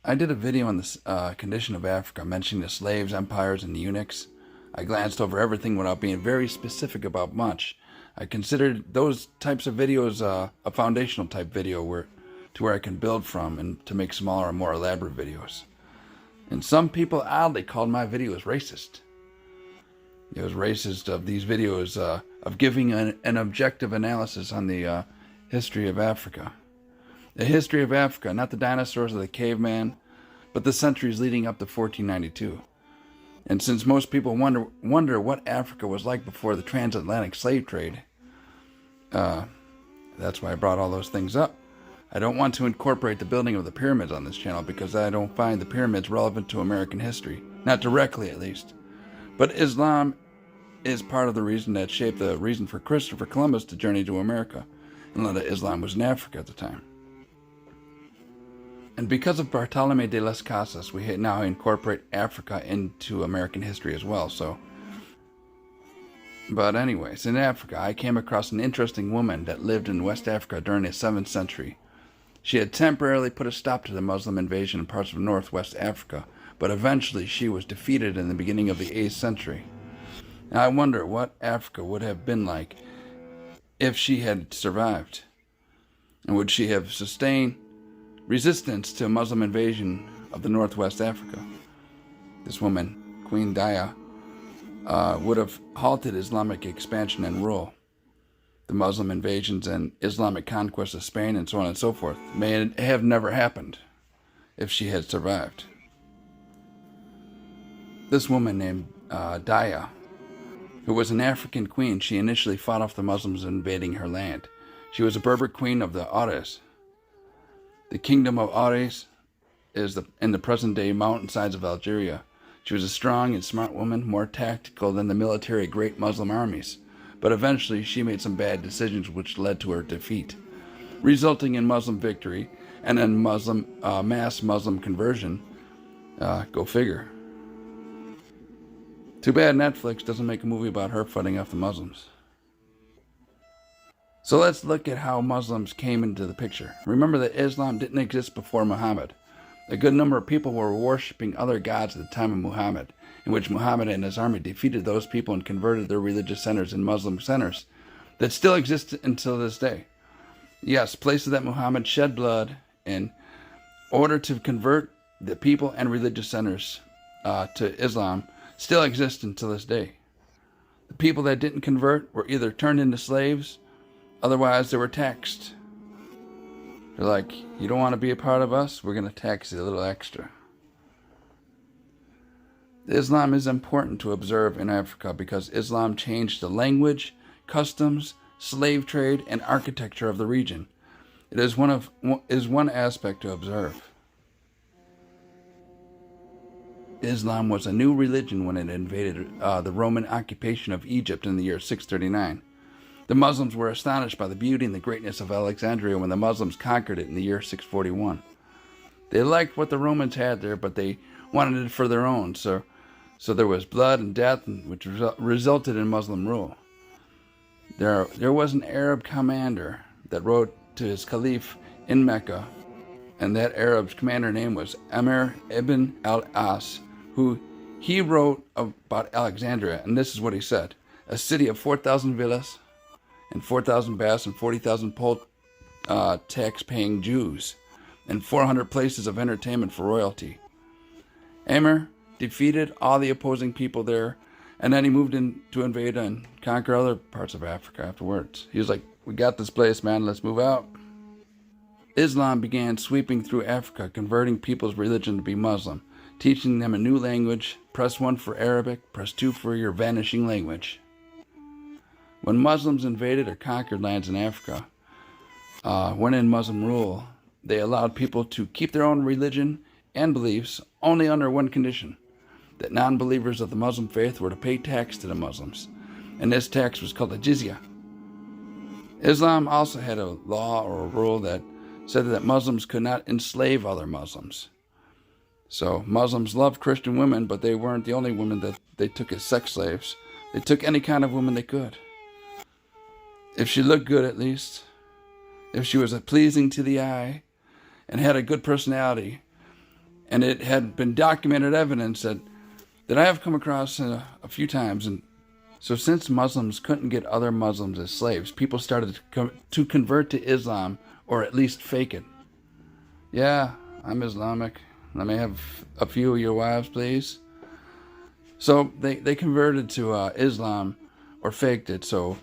I did a video on the condition of Africa, mentioning the slaves, empires, and the eunuchs. I glanced over everything without being very specific about much. I considered those types of videos a foundational type video where I can build from and to make smaller and more elaborate videos. And some people oddly called my videos racist. It was racist of these videos of giving an objective analysis on the history of Africa. The history of Africa, not the dinosaurs or the caveman, but the centuries leading up to 1492. And since most people wonder what Africa was like before the transatlantic slave trade, that's why I brought all those things up. I don't want to incorporate the building of the pyramids on this channel because I don't find the pyramids relevant to American history. Not directly, at least. But Islam is part of the reason that shaped the reason for Christopher Columbus to journey to America, and that Islam was in Africa at the time. And because of Bartolome de las Casas, we now incorporate Africa into American history as well. But anyways, in Africa, I came across an interesting woman that lived in West Africa during the 7th century. She had temporarily put a stop to the Muslim invasion in parts of northwest Africa, but eventually she was defeated in the beginning of the 8th century. And I wonder what Africa would have been like if she had survived. And would she have sustained resistance to a Muslim invasion of the northwest Africa? This woman, Queen Daya, would have halted Islamic expansion and rule. The Muslim invasions and Islamic conquest of Spain and so on and so forth may have never happened if she had survived. This woman named Daya, who was an African queen, she initially fought off the Muslims invading her land. She was a Berber queen of the Auris. The kingdom of Auris is in the present-day mountainsides of Algeria. She was a strong and smart woman, more tactical than the military great Muslim armies. But eventually she made some bad decisions which led to her defeat, resulting in Muslim victory and then mass Muslim conversion. Go figure. Too bad Netflix doesn't make a movie about her fighting off the Muslims. So let's look at how Muslims came into the picture. Remember that Islam didn't exist before Muhammad. A good number of people were worshipping other gods at the time of Muhammad, in which Muhammad and his army defeated those people and converted their religious centers in Muslim centers that still exist until this day. Yes, places that Muhammad shed blood in order to convert the people and religious centers to Islam still exist until this day. The people that didn't convert were either turned into slaves, otherwise they were taxed. They're like, you don't want to be a part of us? We're going to tax you a little extra. Islam is important to observe in Africa because Islam changed the language, customs, slave trade, and architecture of the region. It is one aspect to observe. Islam was a new religion when it invaded the Roman occupation of Egypt in the year 639. The Muslims were astonished by the beauty and the greatness of Alexandria when the Muslims conquered it in the year 641. They liked what the Romans had there, but they wanted it for their own, so there was blood and death, which resulted in Muslim rule. There was an Arab commander that wrote to his caliph in Mecca, and that Arab's commander name was Amr ibn al-As, who he wrote about Alexandria, and this is what he said: a city of 4,000 villas, and 4,000 baths, and 40,000 poll tax-paying Jews, and 400 places of entertainment for royalty. Amr defeated all the opposing people there, and then he moved in to invade and conquer other parts of Africa afterwards. He was like, we got this place, man, let's move out. Islam began sweeping through Africa, converting people's religion to be Muslim, teaching them a new language. Press 1 for Arabic, press 2 for your vanishing language. When Muslims invaded or conquered lands in Africa, when in Muslim rule, they allowed people to keep their own religion and beliefs only under one condition: that non-believers of the Muslim faith were to pay tax to the Muslims, and this tax was called the jizya. Islam also had a law or a rule that said that Muslims could not enslave other Muslims. So Muslims loved Christian women, but they weren't the only women that they took as sex slaves. They took any kind of woman they could. If she looked good, at least. If she was pleasing to the eye and had a good personality, And it had been documented evidence that I have come across a few times. And so since Muslims couldn't get other Muslims as slaves, people started to convert to Islam, or at least fake it. Yeah, I'm Islamic. Let me have a few of your wives, please. So they converted to Islam, or faked it, so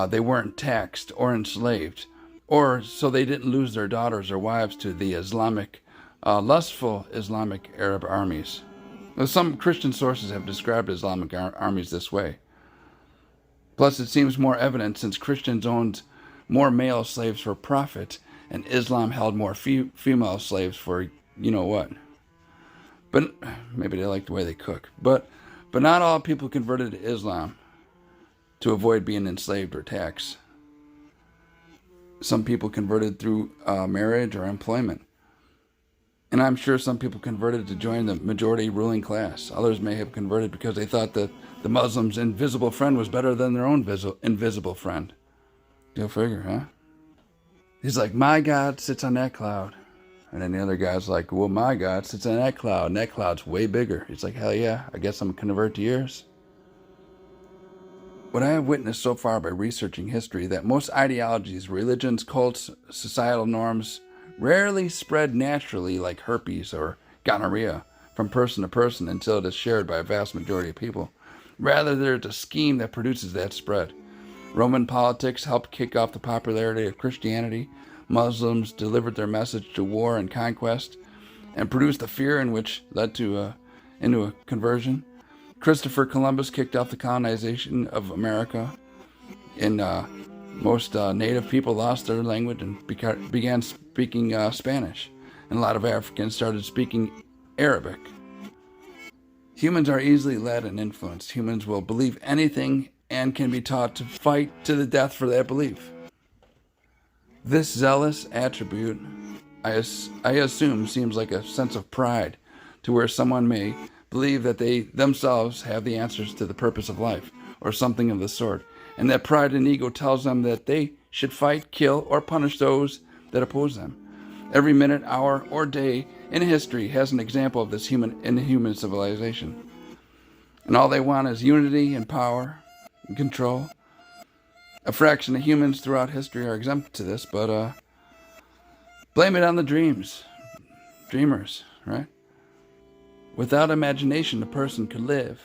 they weren't taxed or enslaved, or so they didn't lose their daughters or wives to the Islamic, lustful Islamic Arab armies. Now, some Christian sources have described Islamic armies this way. Plus, it seems more evident since Christians owned more male slaves for profit, and Islam held more female slaves for you know what. But maybe they like the way they cook. But not all people converted to Islam to avoid being enslaved or taxed. Some people converted through marriage or employment. And I'm sure some people converted to join the majority ruling class. Others may have converted because they thought that the Muslim's invisible friend was better than their own invisible friend. Go figure, huh? He's like, my God sits on that cloud. And then the other guy's like, well, my God sits on that cloud, and that cloud's way bigger. He's like, hell yeah, I guess I'm going to convert to yours. What I have witnessed so far by researching history, that most ideologies, religions, cults, societal norms, rarely spread naturally like herpes or gonorrhea from person to person until it is shared by a vast majority of people. Rather, there's a scheme that produces that spread. Roman politics helped kick off the popularity of Christianity. Muslims delivered their message to war and conquest and produced the fear in which led to into a conversion. Christopher Columbus kicked off the colonization of America, and most native people lost their language and began speaking Spanish, and a lot of Africans started speaking Arabic. Humans are easily led and influenced. Humans will believe anything and can be taught to fight to the death for that belief. This zealous attribute, I assume, seems like a sense of pride, to where someone may believe that they themselves have the answers to the purpose of life, or something of the sort, and that pride and ego tells them that they should fight, kill, or punish those that oppose them. Every minute, hour, or day in history has an example of this in human civilization. And all they want is unity and power and control. A fraction of humans throughout history are exempt to this, but blame it on the dreamers, right? Without imagination, a person could live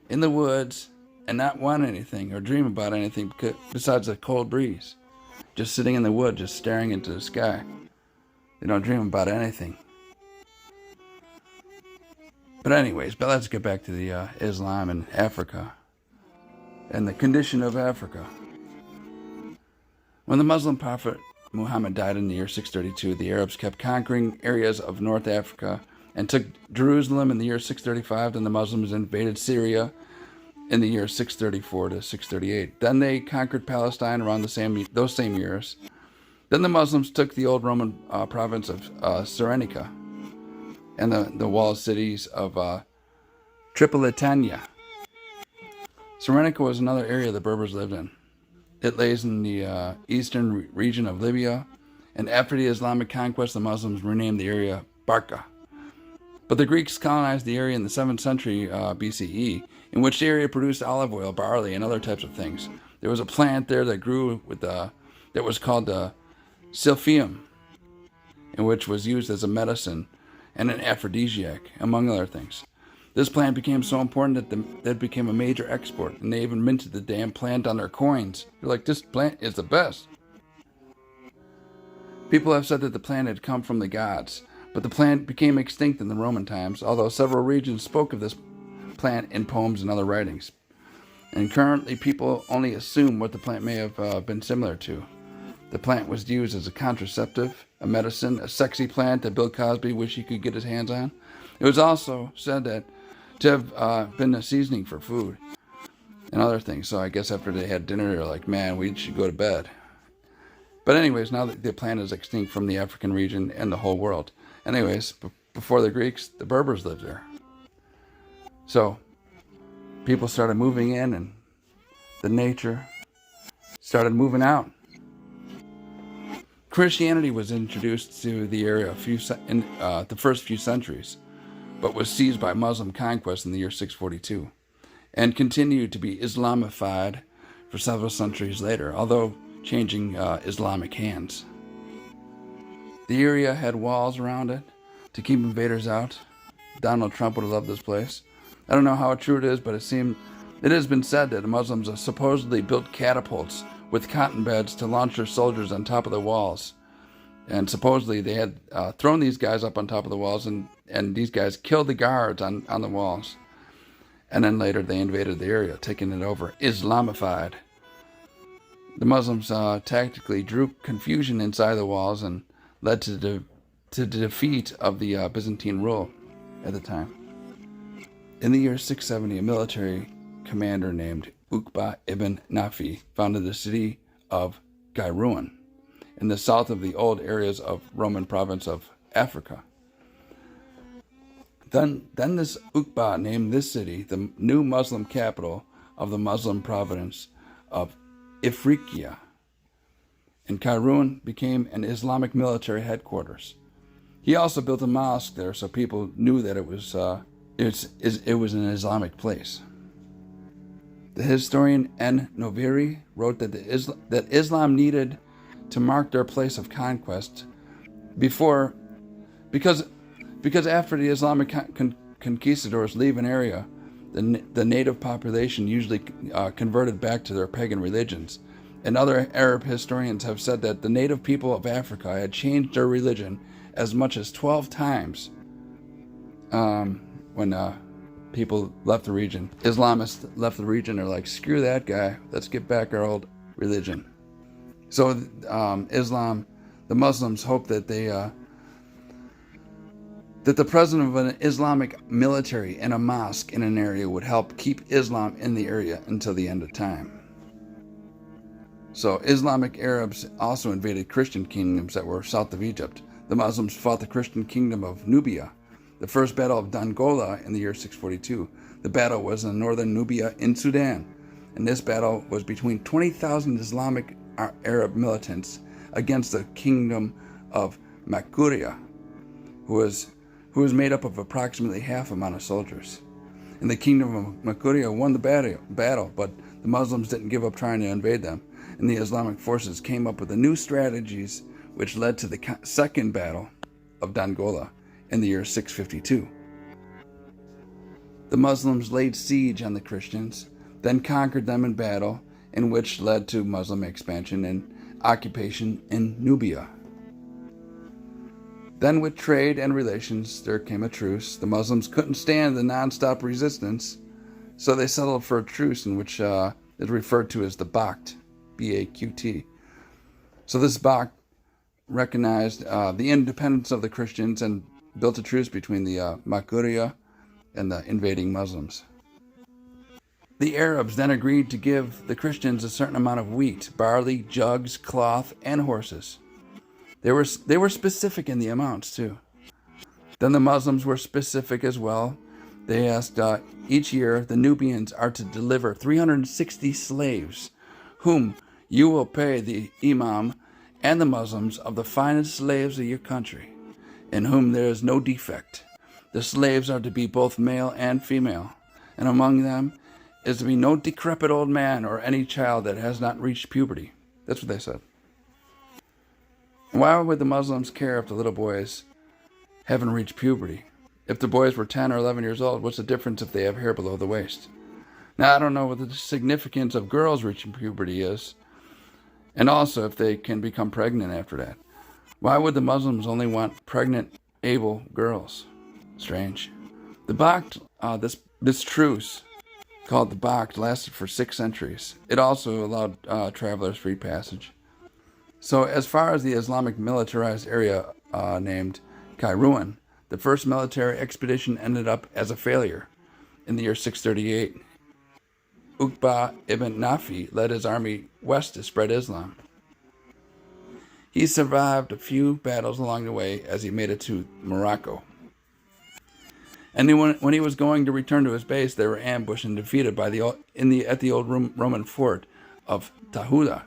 in the woods and not want anything or dream about anything besides a cold breeze. Just sitting in the wood, just staring into the sky. They don't dream about anything. But anyways, let's get back to the Islam and Africa and the condition of Africa. When the Muslim prophet Muhammad died in the year 632, the Arabs kept conquering areas of North Africa and took Jerusalem in the year 635. Then the Muslims invaded Syria in the year 634 to 638. Then they conquered Palestine around those same years. Then the Muslims took the old Roman province of Cyrenaica and the walled cities of Tripolitania. Cyrenaica was another area the Berbers lived in. It lays in the eastern region of Libya, and after the Islamic conquest, the Muslims renamed the area Barca. But the Greeks colonized the area in the 7th century BCE, in which the area produced olive oil, barley, and other types of things. There was a plant there that grew that was called the silphium, and which was used as a medicine and an aphrodisiac, among other things. This plant became so important that it became a major export, and they even minted the damn plant on their coins. They're like, this plant is the best. People have said that the plant had come from the gods, but the plant became extinct in the Roman times, although several regions spoke of this plant in poems and other writings. And currently, people only assume what the plant may have been similar to. The plant was used as a contraceptive, a medicine, a sexy plant that Bill Cosby wished he could get his hands on. It was also said that to have been a seasoning for food and other things. So I guess after they had dinner, they're like, man, we should go to bed. But anyways, now the plant is extinct from the African region and the whole world. Anyways, before the Greeks, the Berbers lived there. So people started moving in, and the nature started moving out. Christianity was introduced to the area in the first few centuries, but was seized by Muslim conquest in the year 642, and continued to be Islamified for several centuries later, although changing Islamic hands. The area had walls around it to keep invaders out. Donald Trump would have loved this place. I don't know how true it is, but it has been said that the Muslims have supposedly built catapults with cotton beds to launch their soldiers on top of the walls. And supposedly they had thrown these guys up on top of the walls, and these guys killed the guards on the walls. And then later they invaded the area, taking it over, Islamified. The Muslims tactically drew confusion inside the walls and led to the defeat of the Byzantine rule at the time. In the year 670, a military commander named Uqba ibn Nafi founded the city of Kairouan in the south of the old areas of Roman province of Africa. Then this Uqba named this city the new Muslim capital of the Muslim province of Ifriqiya, and Kairouan became an Islamic military headquarters. He also built a mosque there, so people knew that it was an Islamic place. The historian N. Noviri wrote that Islam needed to mark their place of conquest because after the Islamic conquistadors leave an area, the native population usually converted back to their pagan religions. And other Arab historians have said that the native people of Africa had changed their religion as much as 12 times when people left the region. Islamists left the region. They're like, screw that guy. Let's get back our old religion. So Islam, the Muslims hope that that the presence of an Islamic military and a mosque in an area would help keep Islam in the area until the end of time. So Islamic Arabs also invaded Christian kingdoms that were south of Egypt. The Muslims fought the Christian kingdom of Nubia. The first battle of Dongola in the year 642. The battle was in northern Nubia in Sudan. And this battle was between 20,000 Islamic Arab militants against the kingdom of Makuria, who was made up of approximately half amount of soldiers. And the kingdom of Makuria won the battle, but the Muslims didn't give up trying to invade them. And the Islamic forces came up with the new strategies which led to the second battle of Dongola in the year 652. The Muslims laid siege on the Christians, then conquered them in battle, in which led to Muslim expansion and occupation in Nubia. Then with trade and relations, there came a truce. The Muslims couldn't stand the non-stop resistance, so they settled for a truce in which is referred to as the Baqt, B-A-Q-T. So this Baqt recognized the independence of the Christians and built a truce between the Makuria and the invading Muslims. The Arabs then agreed to give the Christians a certain amount of wheat, barley, jugs, cloth, and horses. They were specific in the amounts too. Then the Muslims were specific as well. They asked each year the Nubians are to deliver 360 slaves, whom you will pay the Imam and the Muslims of the finest slaves of your country, in whom there is no defect. The slaves are to be both male and female, and among them is to be no decrepit old man or any child that has not reached puberty. That's what they said. Why would the Muslims care if the little boys haven't reached puberty? If the boys were 10 or 11 years old, what's the difference if they have hair below the waist? Now, I don't know what the significance of girls reaching puberty is, and also if they can become pregnant after that. Why would the Muslims only want pregnant, able girls? Strange. The Baqt, this truce, called the Baqt, lasted for 6 centuries. It also allowed travelers free passage. So as far as the Islamic militarized area named Kairouan, the first military expedition ended up as a failure in the year 638. Uqba ibn Nafi led his army west to spread Islam. He survived a few battles along the way as he made it to Morocco. And then when he was going to return to his base, they were ambushed and defeated by at the old Roman fort of Tahuda.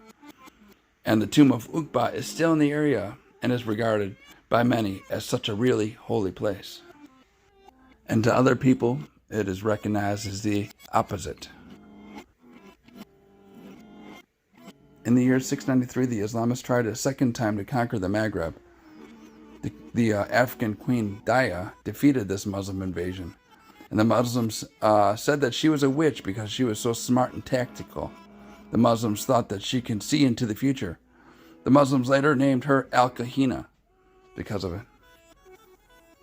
And the tomb of Uqba is still in the area and is regarded by many as such a really holy place. And to other people, it is recognized as the opposite. In the year 693, the Islamists tried a second time to conquer the Maghreb. The African queen Daya defeated this Muslim invasion, and the Muslims said that she was a witch because she was so smart and tactical. The Muslims thought that she can see into the future. The Muslims later named her Al-Kahina because of it.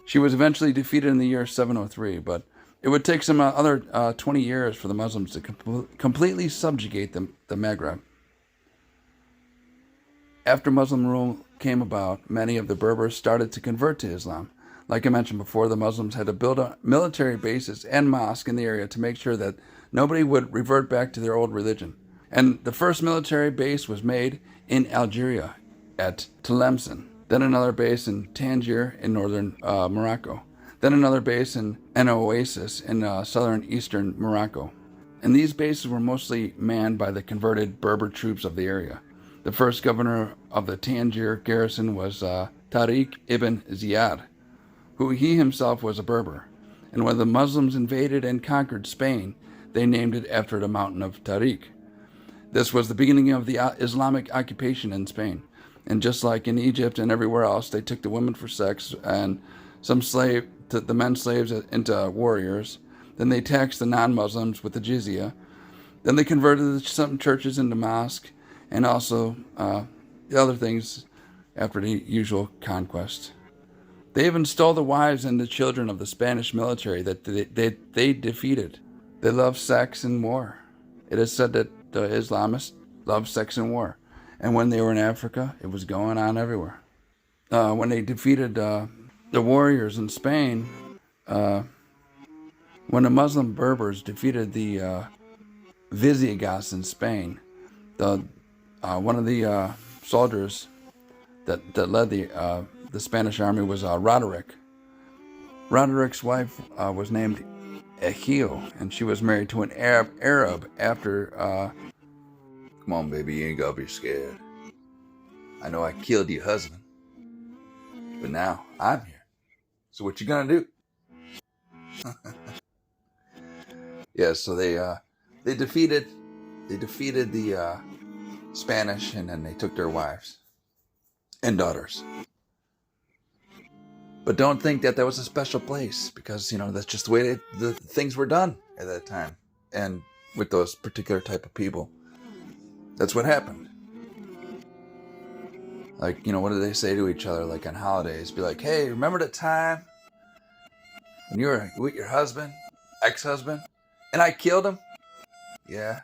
She was eventually defeated in the year 703, but it would take some other 20 years for the Muslims to completely subjugate the Maghreb. After Muslim rule came about, many of the Berbers started to convert to Islam. Like I mentioned before, the Muslims had to build military bases and mosques in the area to make sure that nobody would revert back to their old religion. And the first military base was made in Algeria at Tlemcen, then another base in Tangier in northern Morocco, then another base in an oasis in southern eastern Morocco. And these bases were mostly manned by the converted Berber troops of the area. The first governor of the Tangier garrison was Tariq ibn Ziyad, who he himself was a Berber. And when the Muslims invaded and conquered Spain, they named it after the mountain of Tariq. This was the beginning of the Islamic occupation in Spain. And just like in Egypt and everywhere else, they took the women for sex and the men slaves into warriors. Then they taxed the non-Muslims with the jizya. Then they converted some churches into mosques, and also the other things after the usual conquest. They even stole the wives and the children of the Spanish military that they defeated. They love sex and war. It is said that the Islamists love sex and war. And when they were in Africa, it was going on everywhere. When they defeated the warriors in Spain, when the Muslim Berbers defeated the Visigoths in Spain, one of the soldiers that led the Spanish army was Roderick. Roderic's wife was named Egil, and she was married to an Arab after. Come on, baby, you ain't gotta be scared. I know I killed your husband, but now I'm here. So what you gonna do? Yeah, so they defeated the Spanish, and then they took their wives and daughters. But don't think that was a special place, because that's just the way the things were done at that time, and with those particular type of people. That's what happened. Like, what do they say to each other, like on holidays? Be like, hey, remember the time when you were with your husband, ex-husband, and I killed him? Yeah.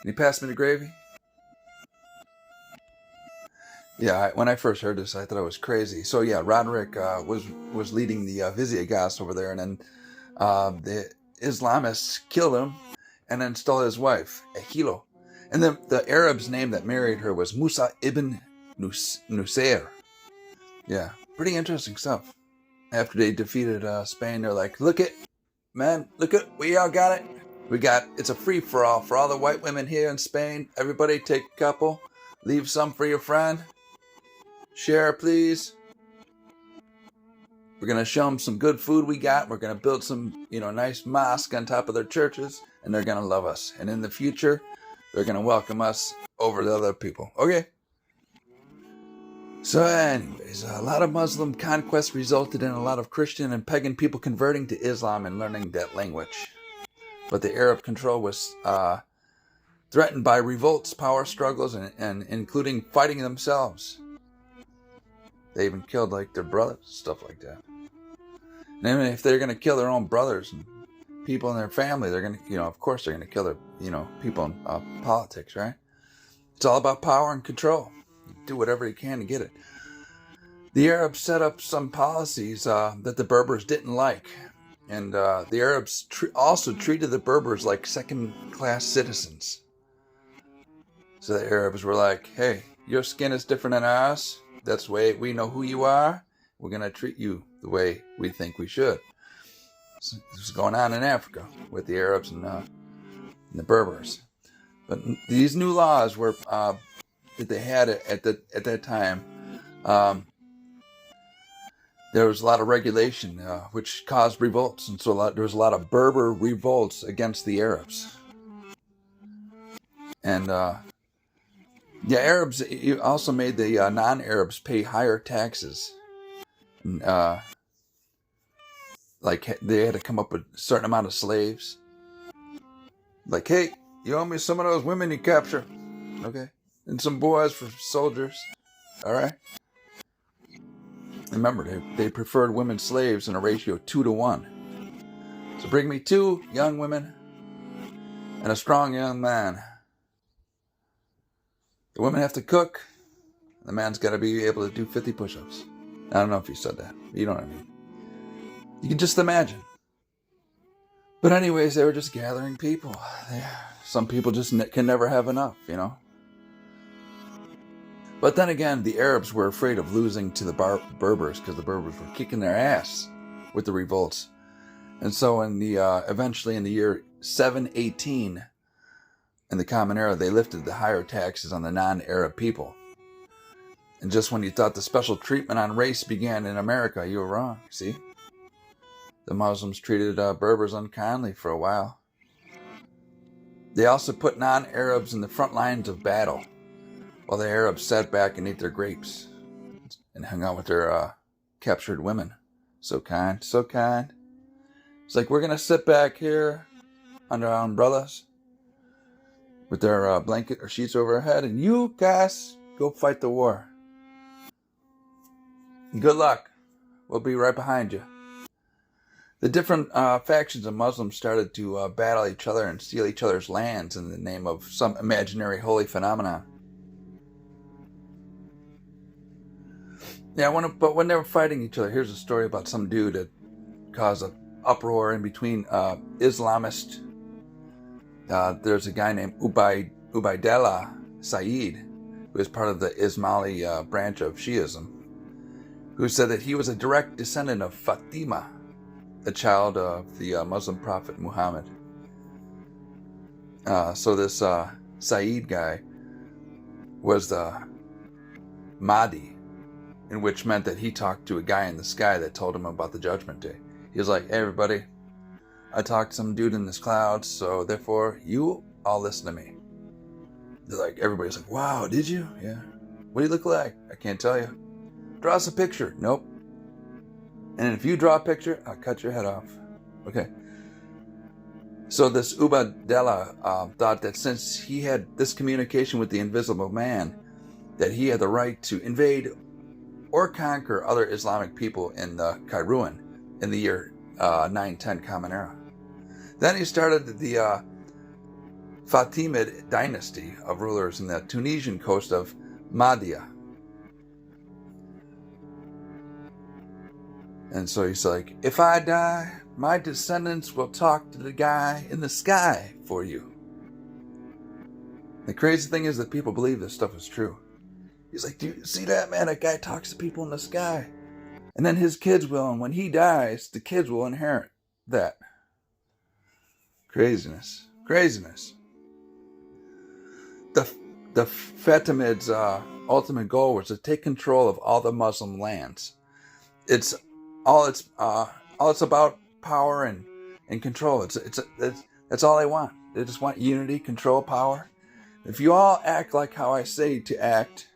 And he passed me the gravy? Yeah, when I first heard this, I thought it was crazy. So yeah, Roderick was leading the Visigoths over there, and then the Islamists killed him and then stole his wife, Egilo. And then the Arab's name that married her was Musa ibn Nusayr. Yeah, pretty interesting stuff. After they defeated Spain, they're like, look it, we all got it. It's a free-for-all for all the white women here in Spain. Everybody take a couple, leave some for your friend. Share, please. We're going to show them some good food we got. We're going to build some, nice mosque on top of their churches, and they're going to love us. And in the future, they're going to welcome us over the other people. Okay? So anyways, a lot of Muslim conquest resulted in a lot of Christian and pagan people converting to Islam and learning that language. But the Arab control was threatened by revolts, power struggles, and including fighting themselves. They even killed their brothers, stuff like that. And even if they're going to kill their own brothers and people in their family, they're going to, of course they're going to kill their, people in politics, right? It's all about power and control. Do whatever you can to get it. The Arabs set up some policies that the Berbers didn't like. And the Arabs also treated the Berbers like second-class citizens. So the Arabs were like, hey, your skin is different than ours. That's the way we know who you are. We're going to treat you the way we think we should. So this is going on in Africa with the Arabs and the Berbers. But these new laws were that they had at that time, there was a lot of regulation, which caused revolts, and so there was a lot of Berber revolts against the Arabs. And Arabs also made the non-Arabs pay higher taxes. Like they had to come up with a certain amount of slaves. Like, hey, you owe me some of those women you capture, okay? And some boys for soldiers, all right? Remember, they preferred women slaves in a ratio of 2-1. So bring me 2 young women and a strong young man. The women have to cook. The man's got to be able to do 50 push-ups. I don't know if you said that. You know what I mean. You can just imagine. But anyways, they were just gathering people. Some people just can never have enough, you know. But then again, the Arabs were afraid of losing to the Berbers because the Berbers were kicking their ass with the revolts. And so eventually in the year 718, in the Common Era, they lifted the higher taxes on the non-Arab people. And just when you thought the special treatment on race began in America, you were wrong, see? The Muslims treated Berbers unkindly for a while. They also put non-Arabs in the front lines of battle, while the Arabs sat back and ate their grapes and hung out with their captured women. So kind, so kind. It's like, we're going to sit back here under our umbrellas with their blanket or sheets over our head, and you guys go fight the war. Good luck. We'll be right behind you. The different factions of Muslims started to battle each other and steal each other's lands in the name of some imaginary holy phenomenon. Yeah, but when they were fighting each other, here's a story about some dude that caused an uproar in between Islamists. There's a guy named Ubaidallah Saeed, who is part of the Ismaili branch of Shiism, who said that he was a direct descendant of Fatima, the child of the Muslim prophet Muhammad. So this Saeed guy was the Mahdi, in which meant that he talked to a guy in the sky that told him about the judgment day. He was like, hey everybody, I talked to some dude in this cloud, so therefore you all listen to me. They're like, everybody's like, wow, did you? Yeah. What do you look like? I can't tell you. Draw us a picture. Nope. And if you draw a picture, I'll cut your head off. Okay. So this Ubaidallah thought that since he had this communication with the invisible man, that he had the right to invade or conquer other Islamic people in the Kairouan in the year 910 Common Era. Then he started the Fatimid dynasty of rulers in the Tunisian coast of Mahdia. And so he's like, if I die, my descendants will talk to the guy in the sky for you. The crazy thing is that people believe this stuff is true. He's like, do you see that, man? That guy talks to people in the sky. And then his kids will, and when he dies, the kids will inherit that. Craziness. Craziness. The Fatimids' ultimate goal was to take control of all the Muslim lands. It's about power and control. That's all they want. They just want unity, control, power. If you all act like how I say to act,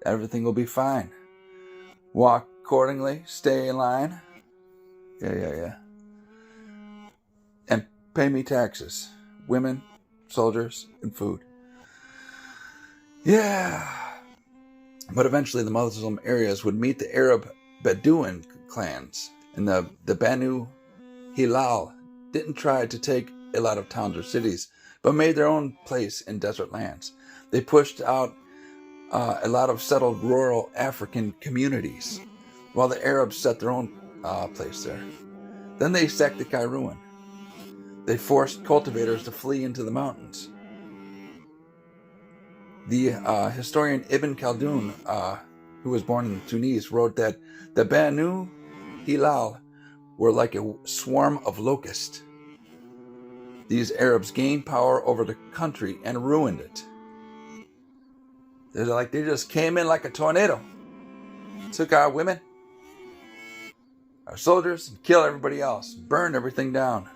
everything will be fine. Walk accordingly, stay in line. Yeah. And pay me taxes. Women, soldiers, and food. Yeah. But eventually the Muslim areas would meet the Arab Bedouin clans. And the Banu Hilal didn't try to take a lot of towns or cities, but made their own place in desert lands. They pushed out a lot of settled rural African communities, while the Arabs set their own place there. Then they sacked the Kairouan. They forced cultivators to flee into the mountains. The historian Ibn Khaldun, who was born in Tunis, wrote that the Banu Hilal were like a swarm of locusts. These Arabs gained power over the country and ruined it. They just came in like a tornado, took our women, our soldiers, and killed everybody else, burned everything down.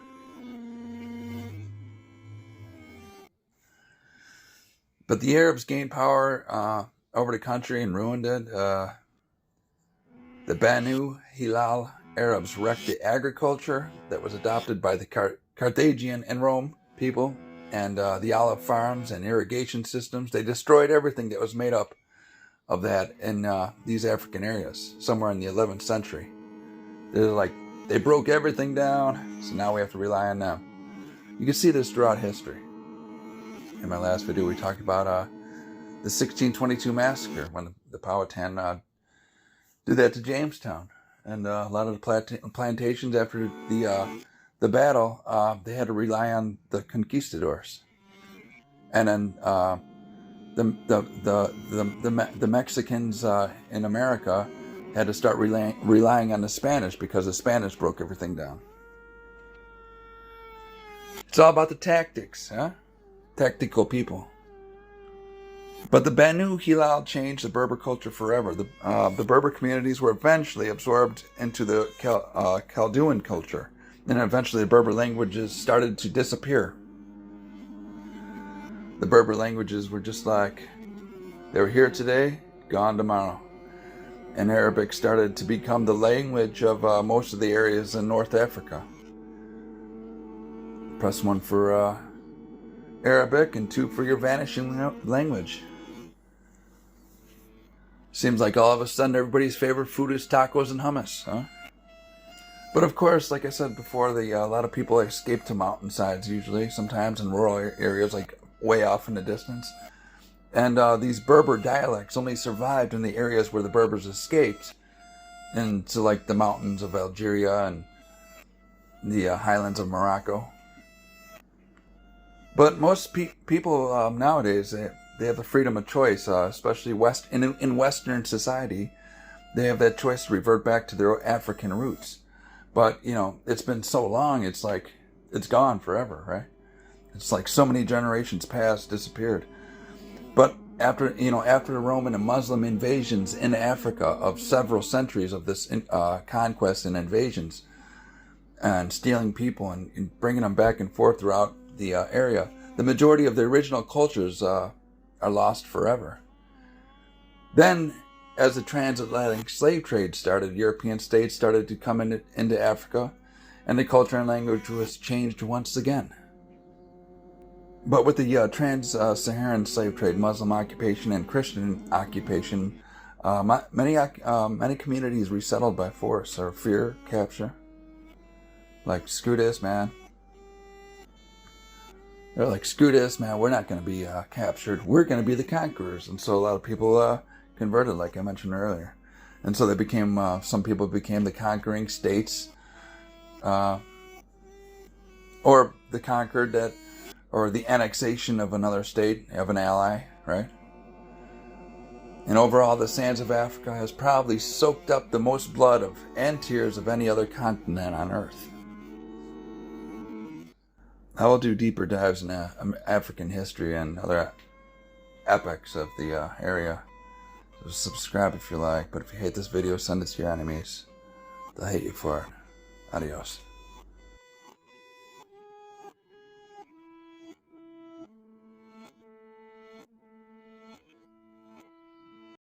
But the Arabs gained power over the country and ruined it. The Banu Hilal Arabs wrecked the agriculture that was adopted by the Carthaginian and Rome people, and the olive farms and irrigation systems. They destroyed everything that was made up of that in these African areas, somewhere in the 11th century. They broke everything down, so now we have to rely on them. You can see this throughout history. In my last video, we talked about the 1622 massacre, when the Powhatan did that to Jamestown. And a lot of the plantations after the battle, they had to rely on the conquistadors. And then the Mexicans in America had to start relying on the Spanish, because the Spanish broke everything down. It's all about the tactics, huh? Tactical people. But the Banu Hilal changed the Berber culture forever. The Berber communities were eventually absorbed into the Chaldean culture, and eventually the Berber languages started to disappear. The Berber languages were just like, they were here today, gone tomorrow. And Arabic started to become the language of most of the areas in North Africa. Press 1 for Arabic and 2 for your vanishing language. Seems like all of a sudden everybody's favorite food is tacos and hummus, huh? But of course, like I said before, a lot of people escape to mountainsides usually, sometimes in rural areas, like way off in the distance. And these Berber dialects only survived in the areas where the Berbers escaped, into like the mountains of Algeria and the highlands of Morocco. But most people nowadays, they have the freedom of choice, especially in Western society. They have that choice to revert back to their African roots. But, it's been so long, it's like, it's gone forever, right? It's like so many generations passed, disappeared. But after the Roman and Muslim invasions in Africa of several centuries of this conquest and invasions, and stealing people and bringing them back and forth throughout the area, the majority of the original cultures are lost forever. Then, as the transatlantic slave trade started, European states started to come into Africa, and the culture and language was changed once again. But with the trans-Saharan slave trade, Muslim occupation, and Christian occupation, many communities resettled by force or fear, capture. Like, screw this, man. They're like, screw this, man, we're not going to be captured. We're going to be the conquerors. And so a lot of people converted, like I mentioned earlier. And so they became, some people became the conquering states. Or the conquered or the annexation of another state, of an ally, right? And overall, the sands of Africa has probably soaked up the most blood and tears of any other continent on Earth. I will do deeper dives in African history and other epics of the area. So subscribe if you like, but if you hate this video, send it to your enemies. They'll hate you for it. Adios.